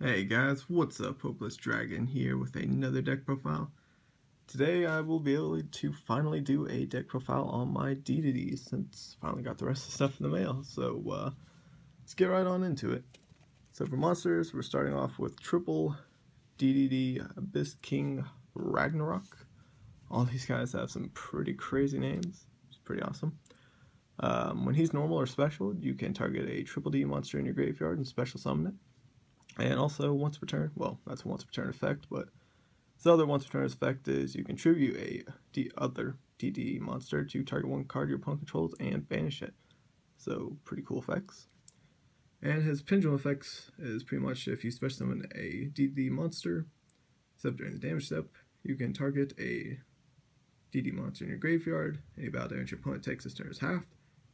Hey guys, what's up? Hopelessdragon here with another deck profile. Today I will be able to finally do a deck profile on my DDD since I finally got the rest of the stuff in the mail. So let's get right on into it. So for monsters, we're starting off with triple DDD Abyss King Ragnarok. All these guys have some pretty crazy names. It's pretty awesome. When he's normal or special, you can target a triple D monster in your graveyard and special summon it. And also, once per turn, well, that's a once per turn effect, but the other once per turn effect is you contribute other DD monster to target one card your opponent controls and banish it. So, pretty cool effects. And his pendulum effects is pretty much if you special summon a DD monster, except during the damage step, you can target a DD monster in your graveyard. Any battle damage your opponent takes this turn is halved,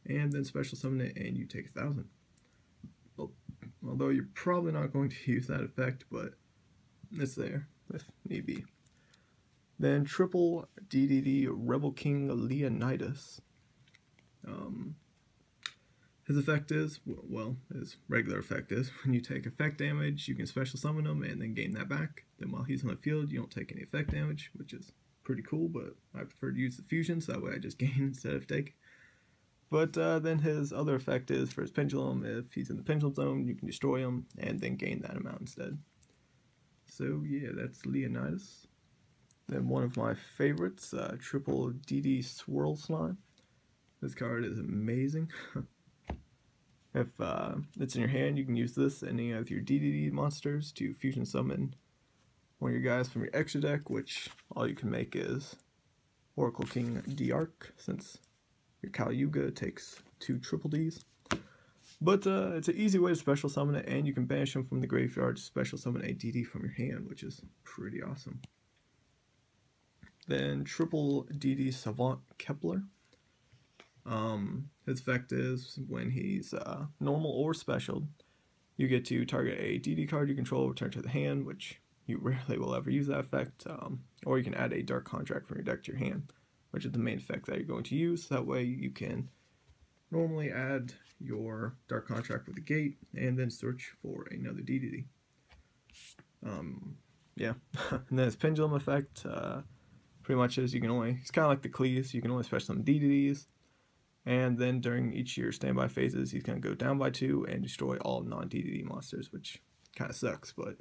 and then special summon it and you take 1,000. Although you're probably not going to use that effect, but it's there if need be. Then triple DDD Rebel King Leonidas. His effect is, well, his regular effect is when you take effect damage, you can special summon him and then gain that back. Then while he's on the field, you don't take any effect damage, which is pretty cool, but I prefer to use the fusion, so that way I just gain instead of take. But then his other effect is for his pendulum, if he's in the pendulum zone, you can destroy him and then gain that amount instead. So yeah, that's Leonidas. Then one of my favorites, triple DD Swirl Slime. This card is amazing. If it's in your hand, you can use this any of your DDD monsters to fusion summon one of your guys from your extra deck, which all you can make is Oracle King D-Arc, since your Yugioh takes 2 triple Ds. But it's an easy way to special summon it, and you can banish them from the graveyard to special summon a DD from your hand, which is pretty awesome. Then triple DD Savant Kepler. His effect is when he's normal or special, you get to target a DD card you control, return to the hand, which you rarely will ever use that effect, or you can add a Dark Contract from your deck to your hand, which is the main effect that you're going to use. That way you can normally add your Dark Contract with the gate and then search for another DDD. Yeah, and then his pendulum effect pretty much is you can only, it's kind of like the Cleese, you can only special summon DDDs, and then during each of your standby phases he's going to go down by 2 and destroy all non-DDD monsters, which kind of sucks, but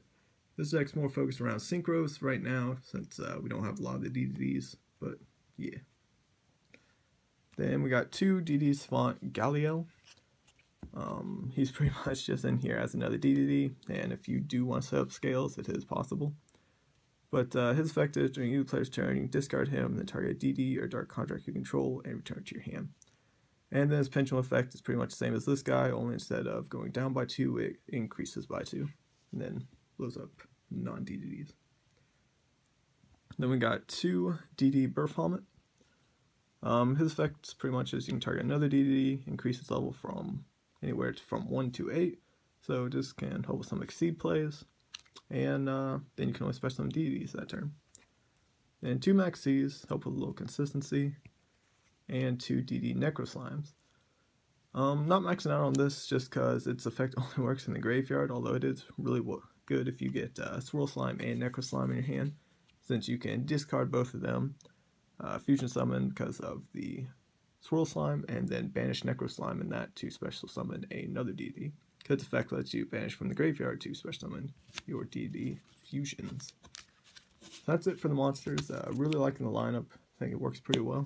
this deck's more focused around synchros right now since we don't have a lot of the DDDs, but yeah. Then we got 2 DD Savant Galliel. He's pretty much just in here as another DDD, and if you do want to set up scales, it is possible. But his effect is during either player's turn, you can discard him, then target a DD or Dark Contract you control, and return it to your hand. And then his pendulum effect is pretty much the same as this guy, only instead of going down by 2, it increases by 2, and then blows up non-DDDs. Then we got 2 DD Birth Helmet. His effect pretty much is you can target another DDD, increase its level from anywhere from 1 to 8, so this can help with some exceed plays, and then you can only special summon DDDs that turn. Then 2 Max Cs, help with a little consistency, and 2 DD Necro Slimes. Not maxing out on this just because its effect only works in the graveyard, although it is really good if you get Swirl Slime and Necro Slime in your hand, since you can discard both of them, fusion summon because of the Swirl Slime, and then banish Necro Slime in that to special summon another DD. Because effect lets you banish from the graveyard to special summon your DD fusions. So that's it for the monsters. Really liking the lineup. I think it works pretty well.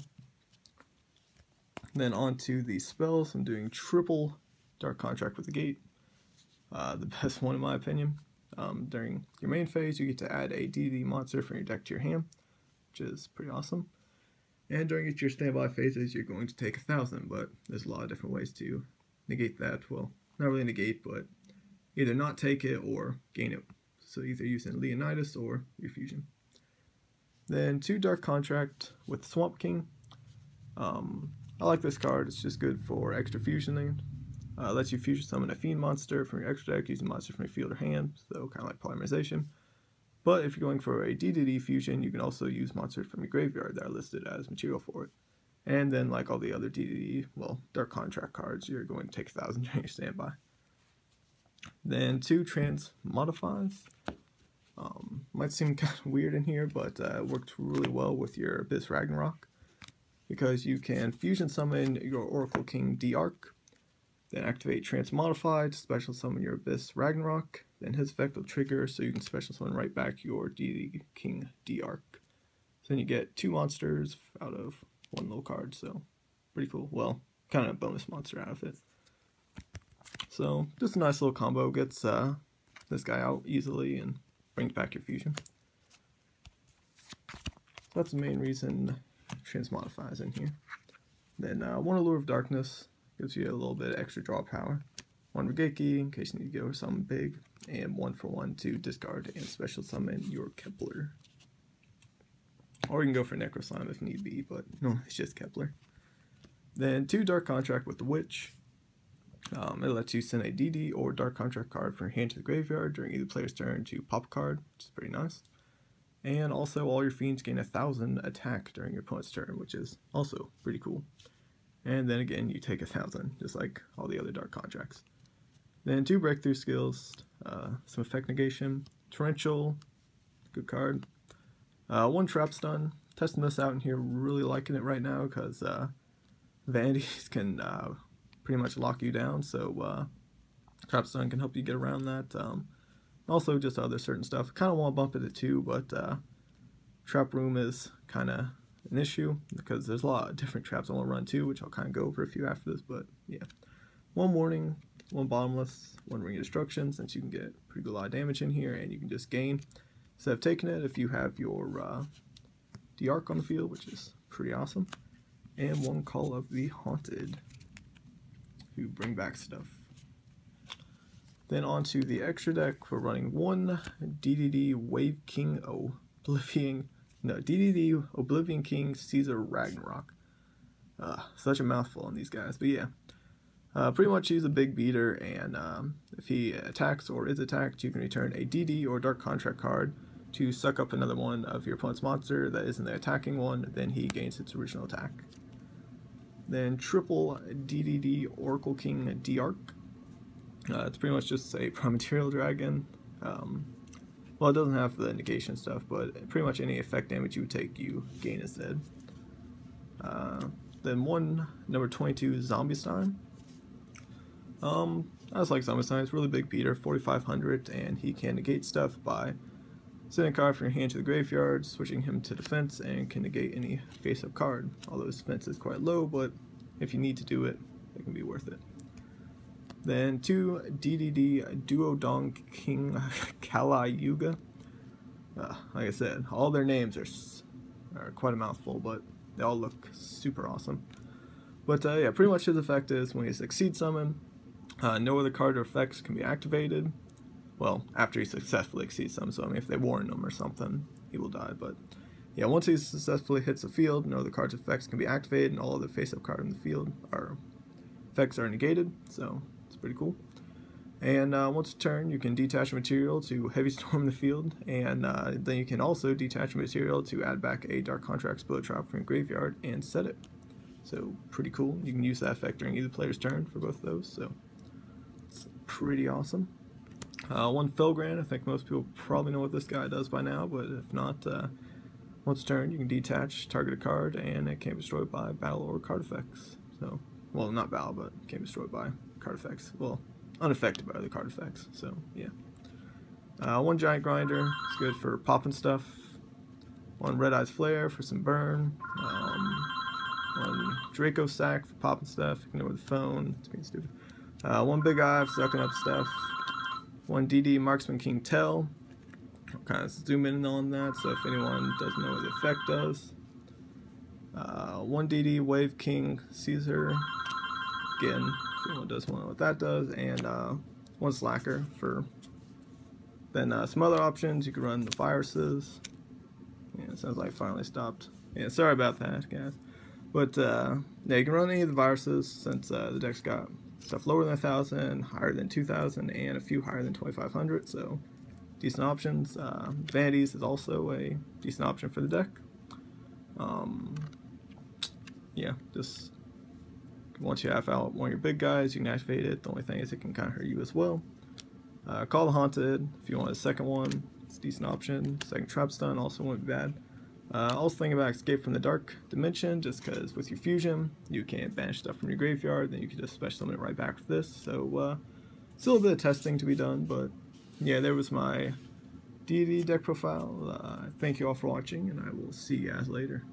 Then on to the spells. I'm doing triple Dark Contract with the Gate. The best one in my opinion. During your main phase, you get to add a DD monster from your deck to your hand, which is pretty awesome. And during each of your standby phases, you're going to take 1,000, but there's a lot of different ways to negate that. Well, not really negate, but either not take it or gain it. So either using Leonidas or your fusion. Then 2 Dark Contract with Swamp King. I like this card. It's just good for extra fusioning. Lets you fusion summon a fiend monster from your extra deck using monster from your field or hand, so kind of like polymerization. But if you're going for a DDD fusion, you can also use monsters from your graveyard that are listed as material for it. And then, like all the other DDD, well, Dark Contract cards, you're going to take 1,000 during your standby. Then 2 trans modifies. Might seem kind of weird in here, but it worked really well with your Abyss Ragnarok, because you can fusion summon your Oracle King D-Arc, then activate Transmodify to special summon your Abyss Ragnarok, then his effect will trigger so you can special summon right back your DDD King D-Arc. So then you get 2 monsters out of 1 little card, so pretty cool. Well, kind of a bonus monster out of it. So just a nice little combo, gets this guy out easily and brings back your fusion. So that's the main reason Transmodify is in here. Then 1 Allure of Darkness gives you a little bit of extra draw power. 1 Regeki in case you need to go something big, and 1 for 1 to discard and special summon your Kepler. Or you can go for Necro Slime if need be, but no, it's just Kepler. Then 2 Dark Contract with the Witch. It lets you send a DD or Dark Contract card from your hand to the graveyard during either player's turn to pop a card, which is pretty nice. And also all your fiends gain 1,000 attack during your opponent's turn, which is also pretty cool. And then again, you take 1,000, just like all the other Dark Contracts. Then 2 Breakthrough skills, some effect negation, Torrential, good card. 1 Trap Stun, testing this out in here, really liking it right now because vanities can pretty much lock you down, so Trap Stun can help you get around that. Also just other certain stuff. Kind of want to bump it at 2, but Trap Room is kind of an issue because there's a lot of different traps I want to run too, which I'll kind of go over a few after this, but yeah. 1 Warning, 1 Bottomless, 1 Ring of Destruction, since you can get pretty good lot of damage in here, and you can just gain instead of taking it if you have your D-Arc on the field, which is pretty awesome. And 1 Call of the Haunted to bring back stuff. Then onto the extra deck, we're running 1 DDD Wave King DDD Oblivion King Caesar Ragnarok. Such a mouthful on these guys, but yeah. Pretty much he's a big beater, and if he attacks or is attacked, you can return a DD or Dark Contract card to suck up another one of your opponent's monster that isn't the attacking one, then he gains its original attack. Then triple DDD Oracle King D-Arc. It's pretty much just a Promaterial Dragon. Well, it doesn't have the negation stuff, but pretty much any effect damage you would take, you gain instead. Then 1 number 22 Zombie Stein. I just like Zombie Stein. It's a really big beater, 4,500, and he can negate stuff by sending a card from your hand to the graveyard, switching him to defense, and can negate any face-up card. Although his defense is quite low, but if you need to do it, it can be worth it. Then 2 DDD Duodong King Kala Yuga. Like I said, all their names are quite a mouthful, but they all look super awesome. But yeah, pretty much his effect is when he succeeds summon, no other card or effects can be activated. Well, after he successfully exceeds summon, so I mean, if they warn him or something, he will die. But yeah, once he successfully hits the field, no other card's effects can be activated, and all other face-up cards in the field effects are negated, so it's pretty cool. And once a turn, you can detach a material to Heavy Storm the field, and then you can also detach a material to add back a Dark Contract Split Trap from your graveyard and set it. So pretty cool. You can use that effect during either player's turn for both of those, so it's pretty awesome. 1 Felgrand, I think most people probably know what this guy does by now, but if not, once a turn, you can detach, target a card, and it can't be destroyed by battle or card effects. So, well, not battle, but can't be destroyed by card effects. Well, unaffected by the card effects, so yeah. 1 Giant Grinder, it's good for popping stuff. 1 Red Eyes Flare for some burn. 1 Draco Sack for popping stuff, ignore the phone, it's being stupid. 1 Big Eye for sucking up stuff. 1 DD Marksman King Tell. I'll kind of zoom in on that, so if anyone doesn't know what the effect does. 1 DD Wave King Caesar. Again, if anyone doesn't know what that does. And 1 Slacker for. Then some other options, you can run the viruses. Yeah, it sounds like it finally stopped. Yeah, sorry about that, guys. But yeah, you can run any of the viruses since the deck's got stuff lower than 1,000, higher than 2,000, and a few higher than 2,500, so decent options. Vanities is also a decent option for the deck. Yeah, just once you have out one of your big guys, you can activate it. The only thing is it can kind of hurt you as well. Call the Haunted, if you want a second one, it's a decent option. Second Trap Stun also wouldn't be bad. Also thinking about Escape from the Dark Dimension, just because with your fusion, you can't banish stuff from your graveyard, then you can just special summon it right back with this. So, still a bit of testing to be done, but yeah, there was my DDD deck profile. Thank you all for watching, and I will see you guys later.